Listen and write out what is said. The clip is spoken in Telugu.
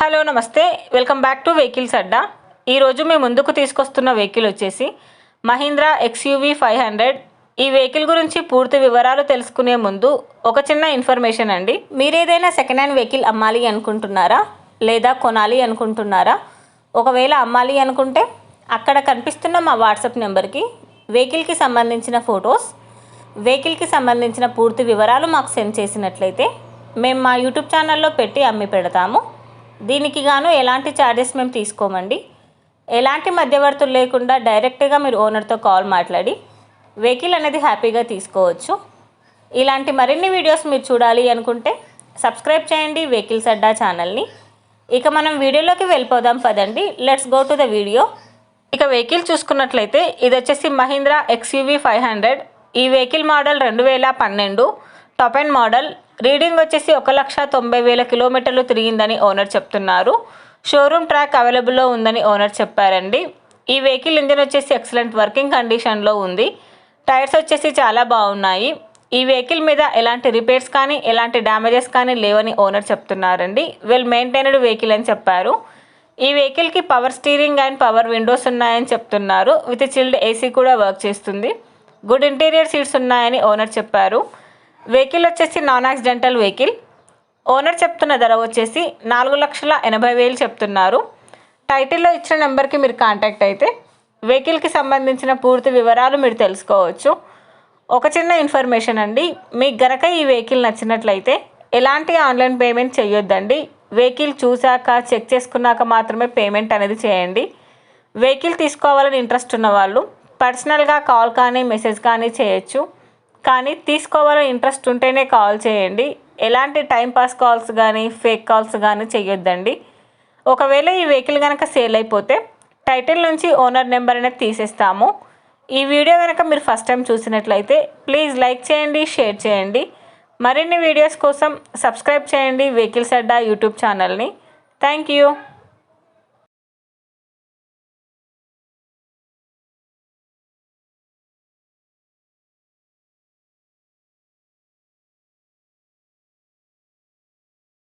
హలో నమస్తే, వెల్కమ్ బ్యాక్ టు వెహికల్స్ అడ్డా. ఈరోజు మేము ముందుకు తీసుకొస్తున్న వెహికల్ వచ్చేసి మహీంద్రా XUV 500. ఈ వెహికల్ గురించి పూర్తి వివరాలు తెలుసుకునే ముందు ఒక చిన్న ఇన్ఫర్మేషన్ అండి. మీరు ఏదైనా సెకండ్ హ్యాండ్ వెహికల్ అమ్మాలి అనుకుంటున్నారా లేదా కొనాలి అనుకుంటున్నారా? ఒకవేళ అమ్మాలి అనుకుంటే అక్కడ కనిపిస్తున్న మా వాట్సాప్ నెంబర్కి వెహికల్కి సంబంధించిన ఫొటోస్, వెహికల్కి సంబంధించిన పూర్తి వివరాలు మాకు సెండ్ చేసినట్లయితే మేము మా యూట్యూబ్ ఛానల్లో పెట్టి అమ్మి పెడతాము. దీనికి గాను ఎలాంటి ఛార్జెస్ మేము తీసుకోమండి. ఎలాంటి మధ్యవర్తులు లేకుండా డైరెక్ట్గా మీరు ఓనర్తో కాల్ మాట్లాడి వెహికల్ అనేది హ్యాపీగా తీసుకోవచ్చు. ఇలాంటి మరిన్ని వీడియోస్ మీరు చూడాలి అనుకుంటే సబ్స్క్రైబ్ చేయండి వెహికల్స్ అడ్డా ఛానల్ని. ఇక మనం వీడియోలోకి వెళ్ళిపోదాం పదండి. Let's go to the video. ఇక వెహికల్ చూసుకున్నట్లయితే ఇది వచ్చేసి మహీంద్రా XUV 500. ఈ vehicle model 2012 top and model. Reading వచ్చేసి 1,90,000 కిలోమీటర్లు తిరిగిందని ఓనర్ చెప్తున్నారు. షోరూమ్ ట్రాక్ అవైలబుల్లో ఉందని ఓనర్ చెప్పారండి. ఈ వెహికల్ ఇంజన్ వచ్చేసి ఎక్సలెంట్ వర్కింగ్ కండిషన్లో ఉంది. టైర్స్ వచ్చేసి చాలా బాగున్నాయి. ఈ వెహికల్ మీద ఎలాంటి రిపేర్స్ కానీ ఎలాంటి డ్యామేజెస్ కానీ లేవని ఓనర్ చెప్తున్నారండి. వెల్ మెయింటైన్డ్ వెహికల్ అని చెప్పారు. ఈ వెహికల్కి power steering and power Windows ఉన్నాయని చెప్తున్నారు. విత్ చిల్డ్ AC కూడా వర్క్ చేస్తుంది. గుడ్ ఇంటీరియర్ సీట్స్ ఉన్నాయని ఓనర్ చెప్పారు. వెహికల్ వచ్చేసి నాన్ యాక్సిడెంటల్ వెహికల్. ఓనర్ చెప్తున్న ధర వచ్చేసి 4,80,000 చెప్తున్నారు. టైటిల్లో ఇచ్చిన నెంబర్కి మీరు కాంటాక్ట్ అయితే వెహికల్కి సంబంధించిన పూర్తి వివరాలు మీరు తెలుసుకోవచ్చు. ఒక చిన్న ఇన్ఫర్మేషన్ అండి, మీకు గనక ఈ వెహికల్ నచ్చినట్లయితే ఎలాంటి ఆన్లైన్ పేమెంట్ చేయొద్దండి. వెహికల్ చూశాక చెక్ చేసుకున్నాక మాత్రమే పేమెంట్ అనేది చేయండి. వెహికల్ తీసుకోవాలని ఇంట్రెస్ట్ ఉన్న వాళ్ళు పర్సనల్గా కాల్ కానీ మెసేజ్ కానీ చేయొచ్చు. కానీ తీసుకోవాలని ఇంట్రెస్ట్ ఉంటేనే కాల్ చేయండి. ఎలాంటి టైంపాస్ కాల్స్ కానీ ఫేక్ కాల్స్ కానీ చేయొద్దండి. ఒకవేళ ఈ వెహికల్ కనుక సేల్ అయిపోతే టైటిల్ నుంచి ఓనర్ నెంబర్ అనేది తీసేస్తాము. ఈ వీడియో కనుక మీరు ఫస్ట్ టైం చూసినట్లయితే ప్లీజ్ లైక్ చేయండి, షేర్ చేయండి. మరిన్ని వీడియోస్ కోసం సబ్స్క్రైబ్ చేయండి వెహికల్స్ అడ్డా యూట్యూబ్ ఛానల్ని. Thank you.